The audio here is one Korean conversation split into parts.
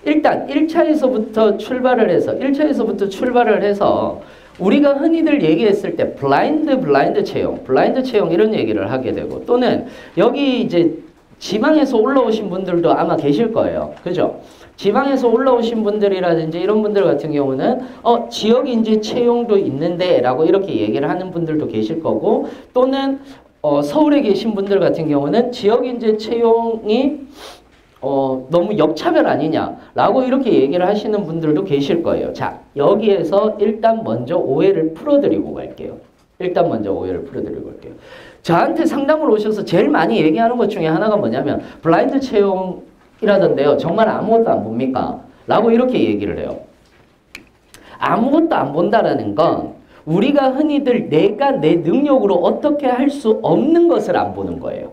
일단 1차에서부터 출발을 해서 우리가 흔히들 얘기했을 때 블라인드 채용 이런 얘기를 하게 되고 또는 여기 이제 지방에서 올라오신 분들도 아마 계실 거예요. 그죠? 지방에서 올라오신 분들이라든지 이런 분들 같은 경우는 지역인재 채용도 있는데 라고 이렇게 얘기를 하는 분들도 계실 거고 또는 서울에 계신 분들 같은 경우는 지역인재 채용이 너무 역차별 아니냐라고 이렇게 얘기를 하시는 분들도 계실 거예요. 자, 여기에서 일단 먼저 오해를 풀어드리고 갈게요. 저한테 상담을 오셔서 제일 많이 얘기하는 것 중에 하나가 뭐냐면 블라인드 채용이라던데요. 정말 아무것도 안 봅니까? 라고 이렇게 얘기를 해요. 아무것도 안 본다라는 건 우리가 흔히들 내가 내 능력으로 어떻게 할 수 없는 것을 안 보는 거예요.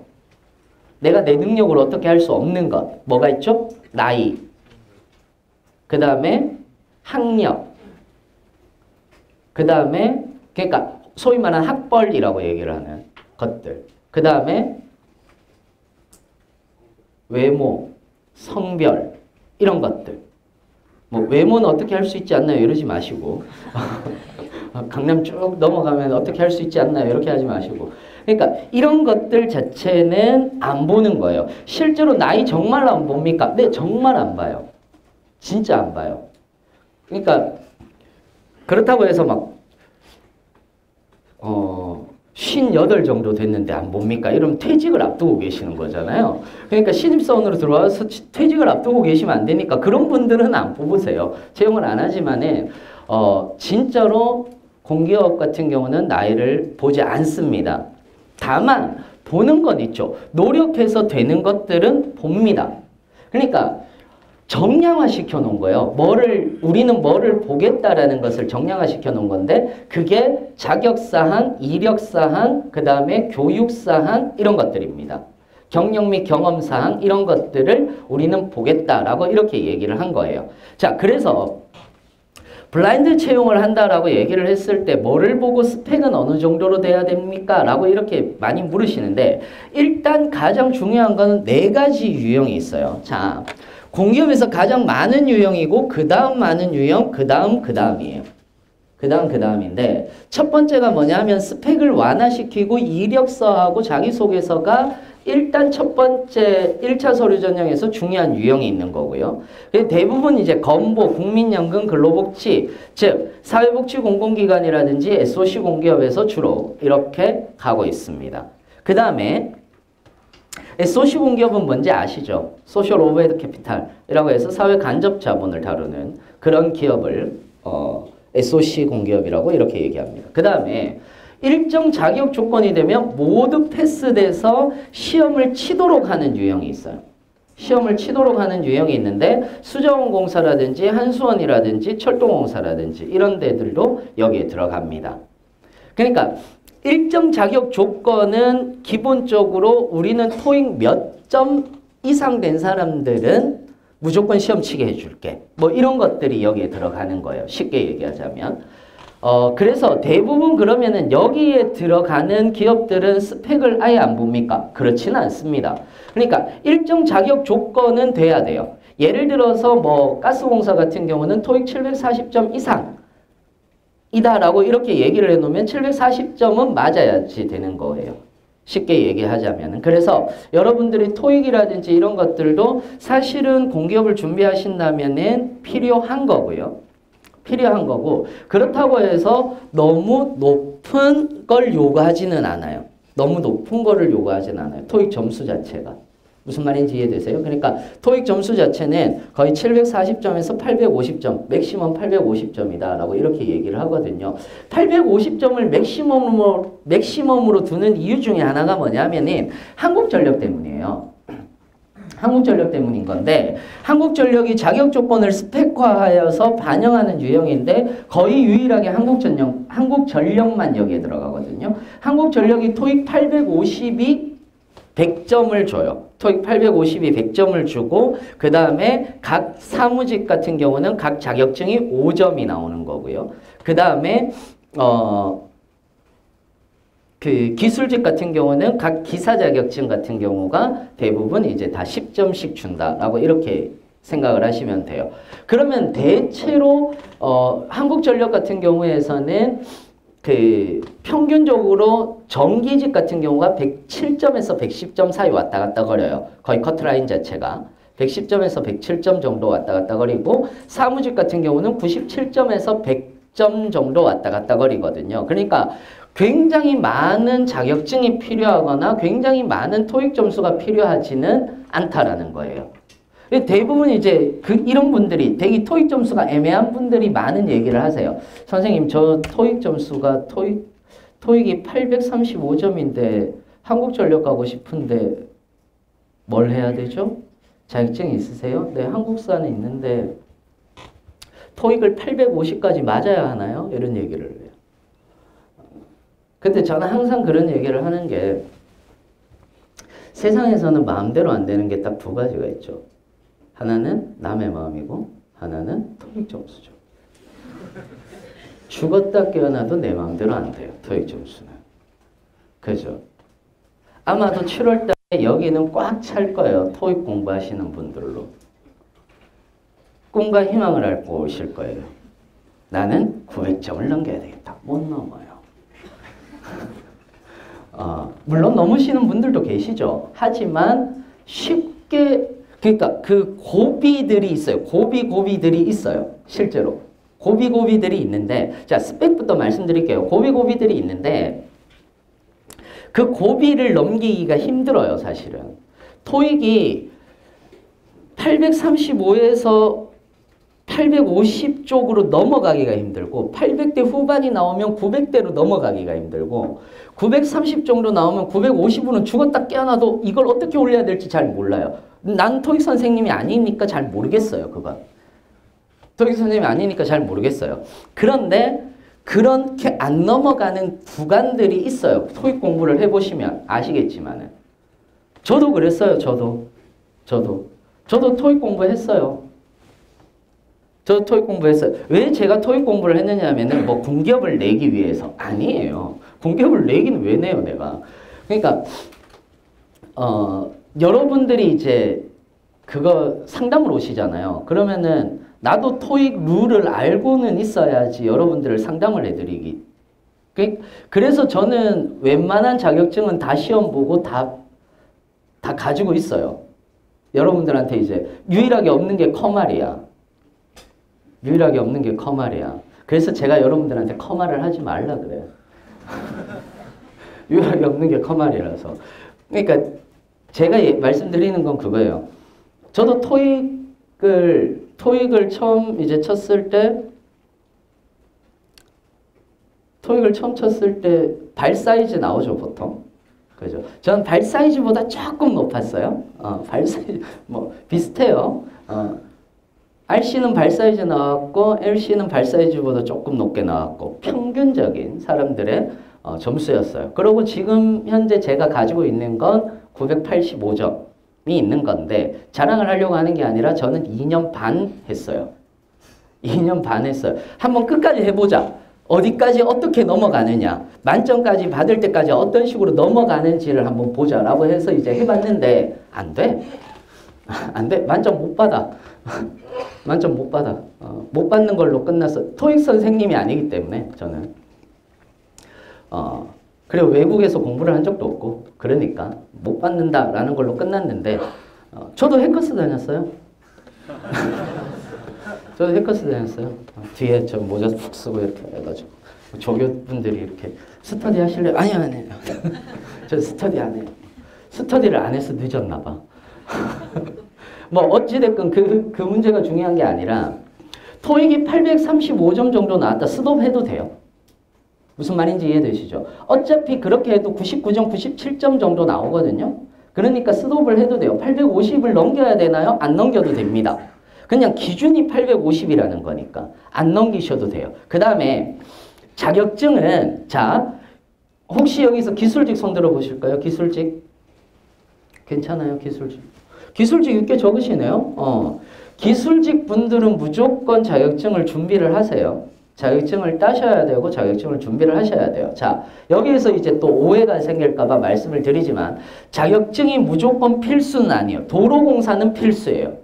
내가 내 능력으로 어떻게 할 수 없는 것. 뭐가 있죠? 나이. 그 다음에 학력. 그 다음에 그러니까 소위 말하는 학벌이라고 얘기를 하는 것들. 그 다음에 외모, 성별 이런 것들. 뭐 외모는 어떻게 할 수 있지 않나요? 이러지 마시고 강남 쭉 넘어가면 어떻게 할 수 있지 않나요? 이렇게 하지 마시고 그러니까 이런 것들 자체는 안 보는 거예요. 실제로 나이 정말 안 봅니까? 네, 정말 안 봐요. 진짜 안 봐요. 그러니까 그렇다고 해서 막 58 정도 됐는데 안 봅니까? 이러면 퇴직을 앞두고 계시는 거잖아요. 그러니까 신입사원으로 들어와서 퇴직을 앞두고 계시면 안 되니까 그런 분들은 안 뽑으세요. 채용을 안 하지만은 진짜로 공기업 같은 경우는 나이를 보지 않습니다. 다만 보는 건 있죠. 노력해서 되는 것들은 봅니다. 그러니까 정량화 시켜 놓은 거예요. 우리는 뭐를 보겠다라는 것을 정량화 시켜 놓은 건데 그게 자격사항, 이력사항, 그 다음에 교육사항 이런 것들입니다. 경력 및 경험사항 이런 것들을 우리는 보겠다라고 이렇게 얘기를 한 거예요. 자, 그래서 블라인드 채용을 한다라고 얘기를 했을 때 뭐를 보고 스펙은 어느 정도로 돼야 됩니까? 라고 이렇게 많이 물으시는데 일단 가장 중요한 건 4가지 유형이 있어요. 자, 공기업에서 가장 많은 유형이고 그 다음 많은 유형, 그 다음이에요. 그 다음인데 첫 번째가 뭐냐면 스펙을 완화시키고 이력서하고 자기소개서가 일단 첫 번째 1차 서류 전형에서 중요한 유형이 있는 거고요. 대부분 이제 건보, 국민연금, 근로복지, 즉 사회복지공공기관이라든지 SOC 공기업에서 주로 이렇게 가고 있습니다. 그 다음에 SOC 공기업은 뭔지 아시죠? 소셜 오버헤드 캐피탈이라고 해서 사회 간접 자본을 다루는 그런 기업을 SOC 공기업이라고 이렇게 얘기합니다. 그 다음에 일정 자격 조건이 되면 모두 패스돼서 시험을 치도록 하는 유형이 있어요. 시험을 치도록 하는 유형이 있는데 수자원공사라든지 한수원이라든지 철도공사라든지 이런 데들도 여기에 들어갑니다. 그러니까 일정 자격 조건은 기본적으로 우리는 토익 몇 점 이상 된 사람들은 무조건 시험 치게 해줄게. 뭐 이런 것들이 여기에 들어가는 거예요. 쉽게 얘기하자면. 그래서 대부분 그러면은 여기에 들어가는 기업들은 스펙을 아예 안 봅니까? 그렇지는 않습니다. 그러니까 일정 자격 조건은 돼야 돼요. 예를 들어서 뭐 가스공사 같은 경우는 토익 740점 이상 이다라고 이렇게 얘기를 해놓으면 740점은 맞아야지 되는 거예요. 쉽게 얘기하자면. 그래서 여러분들이 토익이라든지 이런 것들도 사실은 공기업을 준비하신다면은 필요한 거고요. 필요한 거고 그렇다고 해서 너무 높은 걸 요구하지는 않아요. 너무 높은 거를 요구하지는 않아요. 토익 점수 자체가. 무슨 말인지 이해되세요? 그러니까 토익 점수 자체는 거의 740점에서 850점, 맥시멈 850점이다 라고 이렇게 얘기를 하거든요. 850점을 맥시멈으로 두는 이유 중에 하나가 뭐냐면은 한국전력 때문이에요. 한국전력 때문인 건데 한국전력이 자격조건을 스펙화하여서 반영하는 유형인데 거의 유일하게 한국전력만 여기에 들어가거든요. 한국전력이 토익 850이 100점을 줘요. 토익 850이 100점을 주고 그 다음에 각 사무직 같은 경우는 각 자격증이 5점이 나오는 거고요. 그 다음에 그 기술직 같은 경우는 각 기사 자격증 같은 경우가 대부분 이제 다 10점씩 준다라고 이렇게 생각을 하시면 돼요. 그러면 대체로 한국전력 같은 경우에서는 그 평균적으로 정기직 같은 경우가 107점에서 110점 사이 왔다 갔다 거려요. 거의 커트라인 자체가. 110점에서 107점 정도 왔다 갔다 거리고 사무직 같은 경우는 97점에서 100점 정도 왔다 갔다 거리거든요. 그러니까 굉장히 많은 자격증이 필요하거나 굉장히 많은 토익 점수가 필요하지는 않다라는 거예요. 대부분 이제 이런 분들이 되게 토익 점수가 애매한 분들이 많은 얘기를 하세요. 선생님, 저 토익 점수가 토익이 835점인데 한국전력 가고 싶은데 뭘 해야 되죠? 자격증 있으세요? 네, 한국사는 있는데 토익을 850까지 맞아야 하나요? 이런 얘기를 해요. 근데 저는 항상 그런 얘기를 하는 게 세상에서는 마음대로 안 되는 게 딱 두 가지가 있죠. 하나는 남의 마음이고 하나는 토익 점수죠. 죽었다 깨어나도 내 마음대로 안 돼요. 토익 점수는. 그죠? 아마도 7월 달에 여기는 꽉 찰 거예요. 토익 공부하시는 분들로. 꿈과 희망을 앓고 오실 거예요. 나는 900점을 넘겨야 되겠다. 못 넘어요. 물론 넘으시는 분들도 계시죠. 하지만 쉽게 그러니까 그 고비들이 있어요. 고비들이 있어요. 실제로. 고비들이 있는데 자, 스펙부터 말씀드릴게요. 고비들이 있는데 그 고비를 넘기기가 힘들어요, 사실은. 토익이 835에서 850 쪽으로 넘어가기가 힘들고 800대 후반이 나오면 900대로 넘어가기가 힘들고 930 정도 나오면 950으로는 죽었다 깨어나도 이걸 어떻게 올려야 될지 잘 몰라요. 난 토익 선생님이 아니니까 잘 모르겠어요, 그건. 토익 선생님이 아니니까 잘 모르겠어요. 그런데 그렇게 안 넘어가는 구간들이 있어요. 토익 공부를 해보시면 아시겠지만은. 저도 그랬어요, 저도 토익 공부했어요. 저 토익 공부했어요. 왜 제가 토익 공부를 했느냐 하면은 뭐 공기업을 내기 위해서. 아니에요. 공기업을 내기는 왜 내요, 내가. 그러니까, 여러분들이 이제 그거 상담을 오시잖아요. 그러면은 나도 토익 룰을 알고는 있어야지 여러분들을 상담을 해드리기. 그래서 저는 웬만한 자격증은 다 시험 보고 다 가지고 있어요. 여러분들한테 이제 유일하게 없는 게 커말이야. 유일하게 없는 게 커말이야. 그래서 제가 여러분들한테 커말을 하지 말라 그래요. 유일하게 없는 게 커말이라서. 그러니까 제가 말씀드리는 건 그거예요. 저도 토익을 처음 이제 쳤을 때 발 사이즈 나오죠, 보통. 그죠? 전 발 사이즈보다 조금 높았어요. 발 사이즈, 뭐, 비슷해요. RC는 발 사이즈 나왔고, LC는 발 사이즈보다 조금 높게 나왔고, 평균적인 사람들의 점수였어요. 그리고 지금 현재 제가 가지고 있는 건 985점이 있는 건데, 자랑을 하려고 하는 게 아니라 저는 2년 반 했어요. 2년 반 했어요. 한번 끝까지 해보자. 어디까지 어떻게 넘어가느냐. 만점까지 받을 때까지 어떤 식으로 넘어가는지를 한번 보자라고 해서 이제 해봤는데, 안 돼. 안 돼. 만점 못 받아. 만점 못 받아. 못 받는 걸로 끝났어. 토익 선생님이 아니기 때문에 저는. 그리고 외국에서 공부를 한 적도 없고 그러니까 못 받는다라는 걸로 끝났는데 저도 해커스 다녔어요. 저도 해커스 다녔어요. 뒤에 저 모자 푹 쓰고 이렇게 해가지고 조교분들이 이렇게 스터디 하실래요? 아니요. 저 스터디 안 해요. 스터디를 안 해서 늦었나 봐. 뭐 어찌됐건 그 문제가 중요한 게 아니라 토익이 835점 정도 나왔다. 스톱해도 돼요. 무슨 말인지 이해되시죠? 어차피 그렇게 해도 99점, 97점 정도 나오거든요. 그러니까 스톱을 해도 돼요. 850을 넘겨야 되나요? 안 넘겨도 됩니다. 그냥 기준이 850이라는 거니까 안 넘기셔도 돼요. 그 다음에 자격증은 자 혹시 여기서 기술직 손 들어 보실까요? 기술직 괜찮아요? 기술직 꽤 적으시네요. 기술직 분들은 무조건 자격증을 준비를 하세요. 자격증을 따셔야 되고 자격증을 준비를 하셔야 돼요. 자, 여기에서 이제 또 오해가 생길까봐 말씀을 드리지만 자격증이 무조건 필수는 아니에요. 도로공사는 필수예요.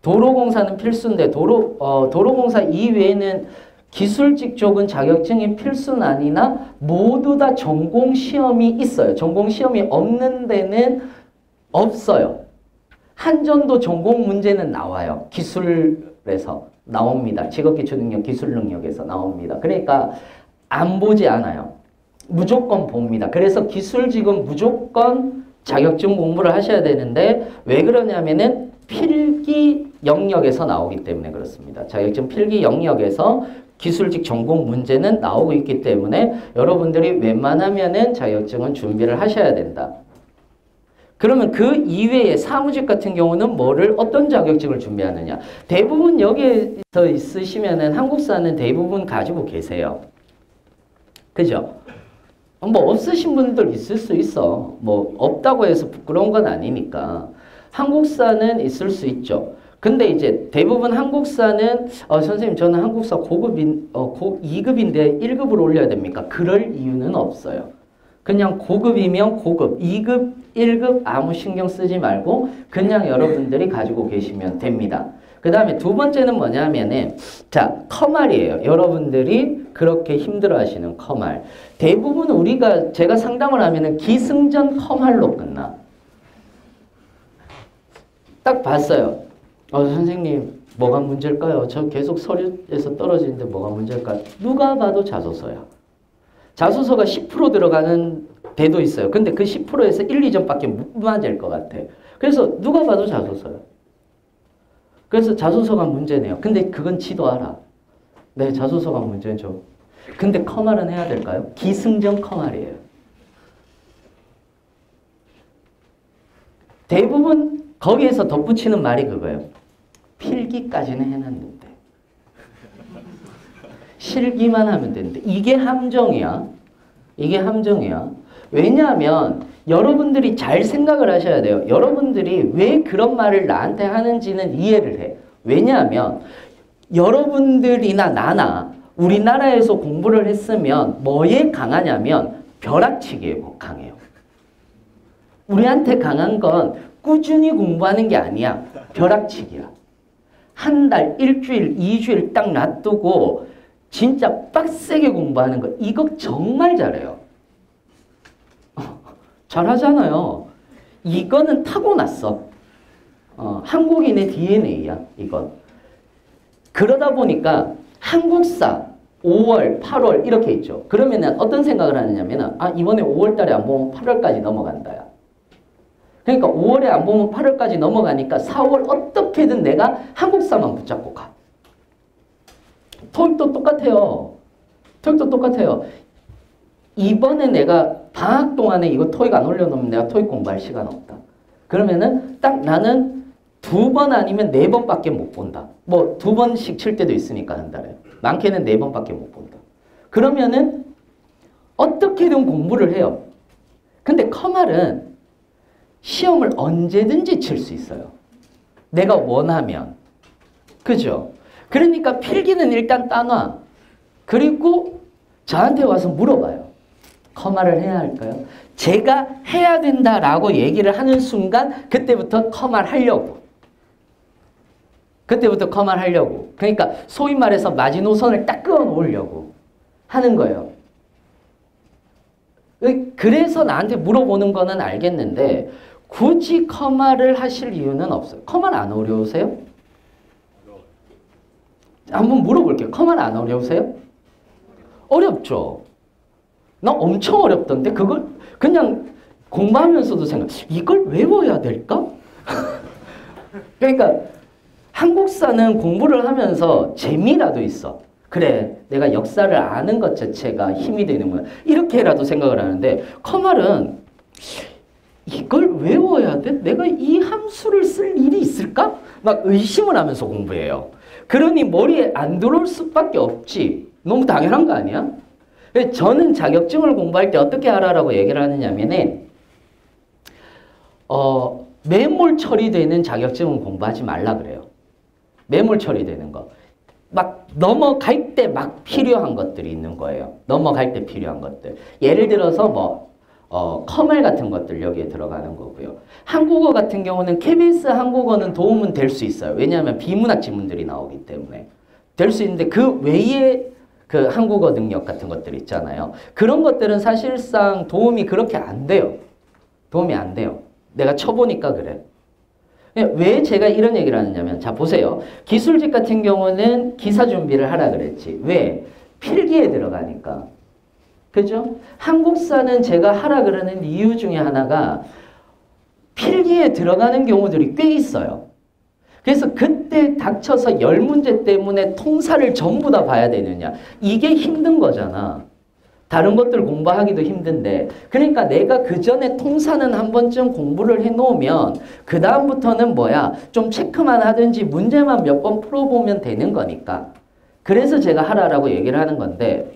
도로공사는 필수인데 도로공사 이외에는 기술직 쪽은 자격증이 필수는 아니나 모두 다 전공 시험이 있어요. 전공 시험이 없는 데는 없어요. 한전도 전공 문제는 나와요. 기술에서 나옵니다. 직업기초능력, 기술능력에서 나옵니다. 그러니까 안 보지 않아요. 무조건 봅니다. 그래서 기술직은 무조건 자격증 공부를 하셔야 되는데 왜 그러냐면은 필기 영역에서 나오기 때문에 그렇습니다. 자격증 필기 영역에서 기술직 전공 문제는 나오고 있기 때문에 여러분들이 웬만하면은 자격증은 준비를 하셔야 된다. 그러면 그 이외에 사무직 같은 경우는 어떤 자격증을 준비하느냐. 대부분 여기에서 있으시면은 한국사는 대부분 가지고 계세요. 그죠? 뭐 없으신 분들 있을 수 있어. 뭐 없다고 해서 부끄러운 건 아니니까. 한국사는 있을 수 있죠. 근데 이제 대부분 한국사는 선생님 저는 한국사 2급인데 1급으로 올려야 됩니까? 그럴 이유는 없어요. 그냥 고급이면 고급, 2급, 1급 아무 신경 쓰지 말고 그냥 여러분들이 가지고 계시면 됩니다. 그 다음에 두 번째는 뭐냐면은 자, 커말이에요. 여러분들이 그렇게 힘들어 하시는 커말. 대부분 제가 상담을 하면은 기승전 커말로 끝나. 딱 봤어요. 선생님 뭐가 문제일까요? 저 계속 서류에서 떨어지는데 뭐가 문제일까요? 누가 봐도 자소서야. 자소서가 10% 들어가는 데도 있어요. 근데 그 10%에서 1, 2점밖에 못 맞을 것 같아. 그래서 누가 봐도 자소서야. 그래서 자소서가 문제네요. 근데 그건 지도 알아. 네, 자소서가 문제죠. 근데 커말은 해야 될까요? 기승전 커말이에요. 대부분 거기에서 덧붙이는 말이 그거예요. 필기까지는 해놨는데 실기만 하면 되는데 이게 함정이야. 이게 함정이야. 왜냐하면 여러분들이 잘 생각을 하셔야 돼요. 여러분들이 왜 그런 말을 나한테 하는지는 이해를 해. 왜냐하면 여러분들이나 나나 우리나라에서 공부를 했으면 뭐에 강하냐면 벼락치기에 강해요. 우리한테 강한 건 꾸준히 공부하는 게 아니야. 벼락치기야. 한 달, 일주일, 2주일 딱 놔두고 진짜 빡세게 공부하는 거. 이거 정말 잘해요. 잘하잖아요. 이거는 타고났어. 한국인의 DNA야. 이건. 그러다 보니까 한국사 5월, 8월 이렇게 있죠. 그러면은 어떤 생각을 하느냐면은 이번에 5월 달에 안 보면 8월까지 넘어간다야. 그러니까 5월에 안 보면 8월까지 넘어가니까 4월 어떻게든 내가 한국사만 붙잡고 가. 토익도 똑같아요. 토익도 똑같아요. 이번에 내가 방학 동안에 이거 토익 안 올려놓으면 내가 토익 공부할 시간 없다. 그러면은 딱 나는 2번 아니면 4번밖에 못 본다. 뭐 2번씩 칠 때도 있으니까 한 달에. 많게는 4번밖에 못 본다. 그러면은 어떻게든 공부를 해요. 근데 커말은 시험을 언제든지 칠 수 있어요. 내가 원하면. 그죠? 그러니까 필기는 일단 따놔. 그리고 저한테 와서 물어봐요. 커말을 해야 할까요? 제가 해야 된다라고 얘기를 하는 순간 그때부터 커말 하려고. 그때부터 커말 하려고. 그러니까 소위 말해서 마지노선을 딱 그어 놓으려고 하는 거예요. 그래서 나한테 물어보는 거는 알겠는데 굳이 커말을 하실 이유는 없어요. 커말 안 어려우세요? 한번 물어볼게요. 커말 안 어려우세요? 어렵죠? 나 엄청 어렵던데 그걸 그냥 공부하면서도 이걸 외워야 될까? 그러니까 한국사는 공부를 하면서 재미라도 있어. 그래, 내가 역사를 아는 것 자체가 힘이 되는구나. 이렇게라도 생각을 하는데 커말은 이걸 외워야 돼? 내가 이 함수를 쓸 일이 있을까? 막 의심을 하면서 공부해요. 그러니 머리에 안 들어올 수밖에 없지. 너무 당연한 거 아니야? 저는 자격증을 공부할 때 어떻게 하라고 얘기를 하느냐면은 매몰 처리되는 자격증은 공부하지 말라 그래요. 매몰 처리되는 거. 막 넘어갈 때 막 필요한 것들이 있는 거예요. 넘어갈 때 필요한 것들. 예를 들어서 뭐 커말 같은 것들 여기에 들어가는 거고요. 한국어 같은 경우는 KBS 한국어는 도움은 될 수 있어요. 왜냐하면 비문학 지문들이 나오기 때문에. 될 수 있는데 그 외에 그 한국어 능력 같은 것들 있잖아요. 그런 것들은 사실상 도움이 그렇게 안 돼요. 도움이 안 돼요. 내가 쳐보니까 그래. 왜 제가 이런 얘기를 하느냐면, 자, 보세요. 기술직 같은 경우는 기사 준비를 하라 그랬지. 왜? 필기에 들어가니까. 그죠? 한국사는 제가 하라 그러는 이유 중에 하나가 필기에 들어가는 경우들이 꽤 있어요. 그래서 그때 닥쳐서 10문제 때문에 통사를 전부 다 봐야 되느냐. 이게 힘든 거잖아. 다른 것들 공부하기도 힘든데. 그러니까 내가 그 전에 통사는 한 번쯤 공부를 해놓으면 그 다음부터는 뭐야? 좀 체크만 하든지 문제만 몇 번 풀어보면 되는 거니까. 그래서 제가 하라라고 얘기를 하는 건데,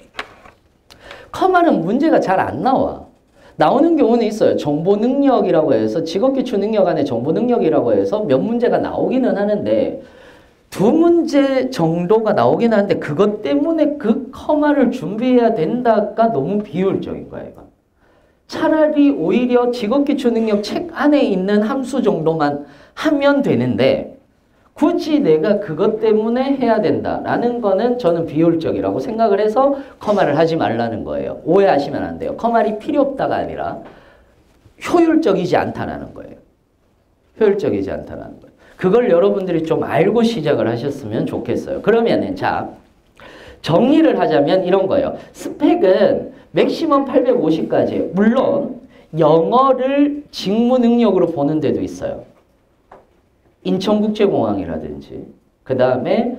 커말은 문제가 잘 안 나와. 나오는 경우는 있어요. 정보 능력이라고 해서 직업기초 능력 안에 정보 능력이라고 해서 몇 문제가 나오기는 하는데 2문제 정도가 나오긴 하는데 그것 때문에 그 커말을 준비해야 된다가 너무 비효율적인 거야, 이건. 차라리 오히려 직업기초 능력 책 안에 있는 함수 정도만 하면 되는데 굳이 내가 그것 때문에 해야 된다라는 거는 저는 비효율적이라고 생각을 해서 커말을 하지 말라는 거예요. 오해하시면 안 돼요. 커말이 필요 없다가 아니라 효율적이지 않다라는 거예요. 효율적이지 않다라는 거예요. 그걸 여러분들이 좀 알고 시작을 하셨으면 좋겠어요. 그러면은 자, 정리를 하자면 이런 거예요. 스펙은 맥시멈 850까지. 물론 영어를 직무 능력으로 보는 데도 있어요. 인천국제공항이라든지 그 다음에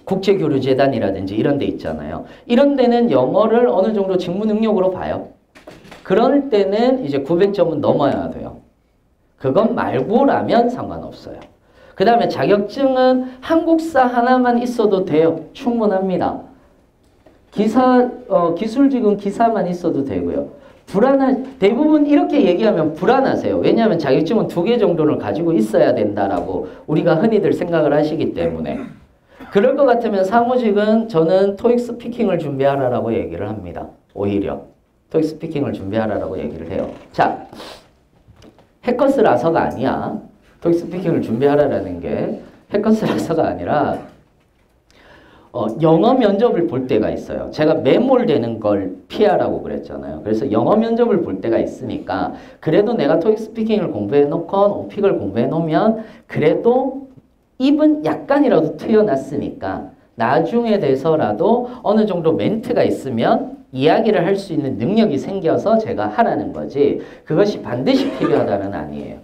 국제교류재단이라든지 이런 데 있잖아요. 이런 데는 영어를 어느 정도 직무 능력으로 봐요. 그럴 때는 이제 900점은 넘어야 돼요. 그건 말고라면 상관없어요. 그 다음에 자격증은 한국사 하나만 있어도 돼요. 충분합니다. 기술직은 기사만 있어도 되고요. 대부분 이렇게 얘기하면 불안하세요. 왜냐하면 자격증은 2개 정도를 가지고 있어야 된다라고 우리가 흔히들 생각을 하시기 때문에. 그럴 것 같으면 사무직은 저는 토익 스피킹을 준비하라라고 얘기를 합니다. 오히려. 토익 스피킹을 준비하라라고 얘기를 해요. 자, 해커스라서가 아니야. 토익 스피킹을 준비하라라는 게 해커스라서가 아니라 영어 면접을 볼 때가 있어요. 제가 매몰되는 걸 피하라고 그랬잖아요. 그래서 영어 면접을 볼 때가 있으니까 그래도 내가 토익 스피킹을 공부해 놓건 오픽을 공부해 놓으면 그래도 입은 약간이라도 트여놨으니까 나중에 돼서라도 어느 정도 멘트가 있으면 이야기를 할 수 있는 능력이 생겨서 제가 하라는 거지 그것이 반드시 필요하다는 아니에요.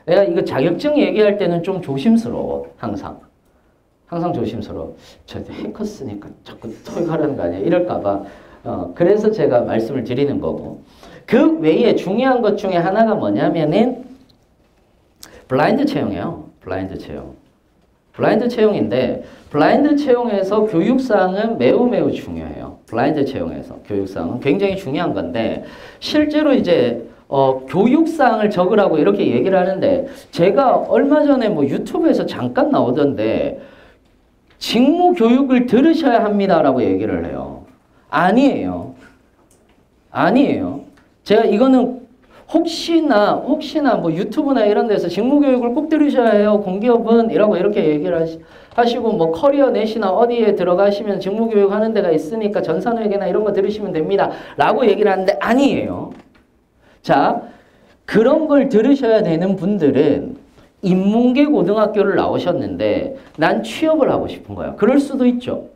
내가 이거 자격증 얘기할 때는 좀 조심스러워. 항상 조심스러워. 저 해커스니까 자꾸 토익 하라는 거 아니야? 이럴까봐. 그래서 제가 말씀을 드리는 거고. 그 외에 중요한 것 중에 하나가 뭐냐면은 블라인드 채용이에요. 블라인드 채용. 블라인드 채용인데 블라인드 채용에서 교육사항은 매우 중요해요. 블라인드 채용에서 교육사항은 굉장히 중요한 건데 실제로 이제 교육사항을 적으라고 이렇게 얘기를 하는데 제가 얼마 전에 뭐 유튜브에서 잠깐 나오던데 직무 교육을 들으셔야 합니다라고 얘기를 해요. 아니에요. 제가 이거는 혹시나 뭐 유튜브나 이런 데서 직무 교육을 꼭 들으셔야 해요. 공기업은 이라고 이렇게 얘기를 하시고 뭐 커리어넷이나 어디에 들어가시면 직무 교육 하는 데가 있으니까 전산회계나 이런 거 들으시면 됩니다. 라고 얘기를 하는데 아니에요. 자, 그런 걸 들으셔야 되는 분들은 인문계 고등학교를 나오셨는데 난 취업을 하고 싶은 거야. 그럴 수도 있죠.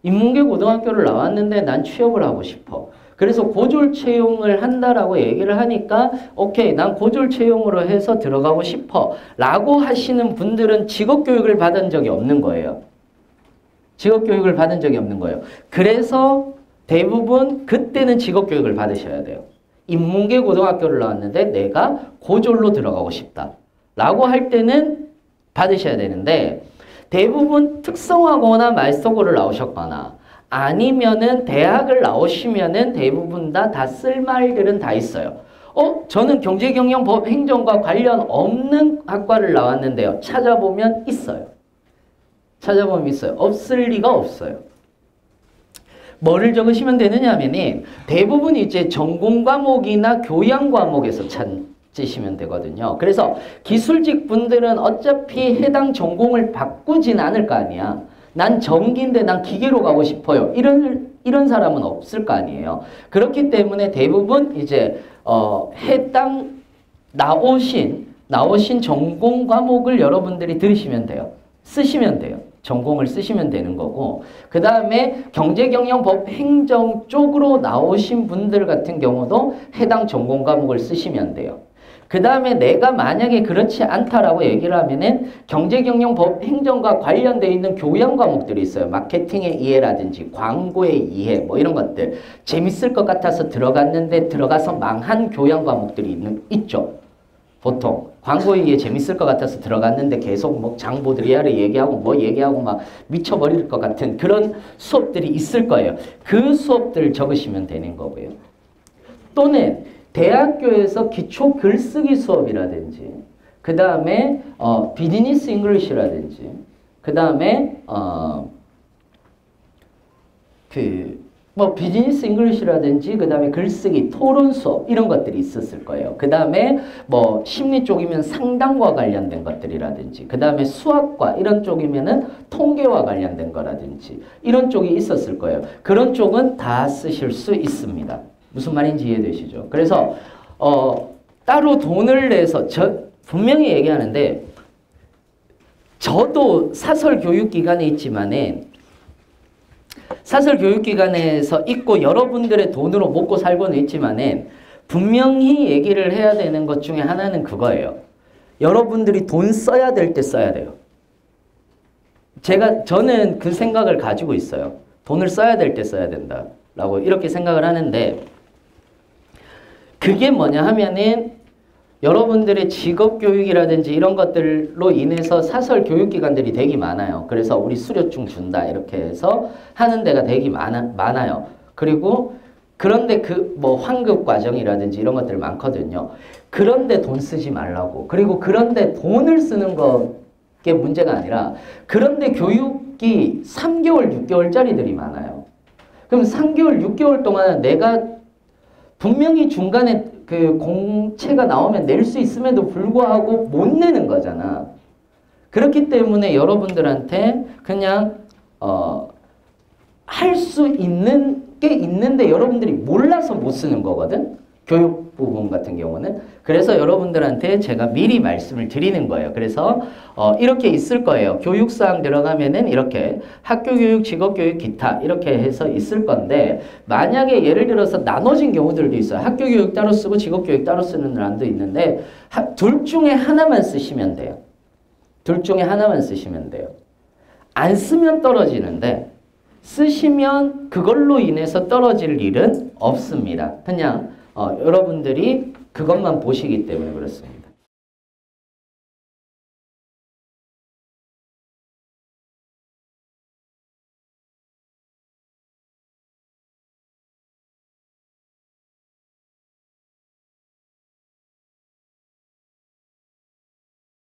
인문계 고등학교를 나왔는데 난 취업을 하고 싶어. 그래서 고졸 채용을 한다라고 얘기를 하니까 오케이, 난 고졸 채용으로 해서 들어가고 싶어 라고 하시는 분들은 직업교육을 받은 적이 없는 거예요. 직업교육을 받은 적이 없는 거예요. 그래서 대부분 그때는 직업교육을 받으셔야 돼요. 인문계 고등학교를 나왔는데 내가 고졸로 들어가고 싶다 라고 할 때는 받으셔야 되는데 대부분 특성화고나 말소고를 나오셨거나 아니면은 대학을 나오시면은 대부분 다 쓸 말들은 다 있어요. 저는 경제경영법 행정과 관련 없는 학과를 나왔는데요. 찾아보면 있어요. 없을 리가 없어요. 뭐를 적으시면 되느냐 하면은 대부분 이제 전공 과목이나 교양 과목에서 찾으시면 되거든요. 그래서 기술직 분들은 어차피 해당 전공을 바꾸진 않을 거 아니야. 난 전기인데 난 기계로 가고 싶어요. 이런 사람은 없을 거 아니에요. 그렇기 때문에 대부분 이제 해당 나오신 전공 과목을 여러분들이 들으시면 돼요. 쓰시면 돼요. 전공을 쓰시면 되는 거고, 그 다음에 경제경영법 행정 쪽으로 나오신 분들 같은 경우도 해당 전공 과목을 쓰시면 돼요. 그 다음에 내가 만약에 그렇지 않다라고 얘기를 하면은 경제경영법 행정과 관련되어 있는 교양 과목들이 있어요. 마케팅의 이해라든지 광고의 이해 뭐 이런 것들 재밌을 것 같아서 들어갔는데 들어가서 망한 교양 과목들이 있죠. 보통 광고에 이해 재밌을 것 같아서 들어갔는데 계속 뭐 장보드리아를 얘기하고 뭐 얘기하고 막 미쳐버릴 것 같은 그런 수업들이 있을 거예요. 그 수업들을 적으시면 되는 거고요. 또는 대학교에서 기초 글쓰기 수업이라든지 그 다음에 비즈니스 잉글리시라든지 그 다음에 비즈니스 잉글리시라든지 그 다음에 글쓰기, 토론 수업 이런 것들이 있었을 거예요. 그 다음에 뭐 심리 쪽이면 상담과 관련된 것들이라든지 그 다음에 수학과 이런 쪽이면은 통계와 관련된 거라든지 이런 쪽이 있었을 거예요. 그런 쪽은 다 쓰실 수 있습니다. 무슨 말인지 이해되시죠? 그래서 따로 돈을 내서 분명히 얘기하는데 저도 사설 교육기관에 있지만은 사설 교육기관에서 있고 여러분들의 돈으로 먹고 살고는 있지만은 분명히 얘기를 해야 되는 것 중에 하나는 그거예요. 여러분들이 돈 써야 될 때 써야 돼요. 저는 그 생각을 가지고 있어요. 돈을 써야 될 때 써야 된다라고 이렇게 생각을 하는데 그게 뭐냐 하면은 여러분들의 직업교육이라든지 이런 것들로 인해서 사설 교육기관들이 되게 많아요. 그래서 우리 수료증 준다 이렇게 해서 하는 데가 되게 많아요. 그리고 그런데 환급 과정이라든지 이런 것들 많거든요. 그런데 돈 쓰지 말라고. 그리고 그런데 돈을 쓰는 게 문제가 아니라 그런데 교육이 3개월, 6개월짜리들이 많아요. 그럼 3개월, 6개월 동안 내가 분명히 중간에 그 공채가 나오면 낼 수 있음에도 불구하고 못 내는 거잖아. 그렇기 때문에 여러분들한테 그냥 할 수 있는 게 있는데 여러분들이 몰라서 못 쓰는 거거든. 교육 부분 같은 경우는. 그래서 여러분들한테 제가 미리 말씀을 드리는 거예요. 그래서 이렇게 있을 거예요. 교육사항 들어가면은 이렇게 학교교육, 직업교육, 기타 이렇게 해서 있을 건데 만약에 예를 들어서 나눠진 경우들도 있어요. 학교교육 따로 쓰고 직업교육 따로 쓰는欄도 있는데 둘 중에 하나만 쓰시면 돼요. 둘 중에 하나만 쓰시면 돼요. 안 쓰면 떨어지는데 쓰시면 그걸로 인해서 떨어질 일은 없습니다. 그냥 여러분들이 그것만 보시기 때문에 그렇습니다.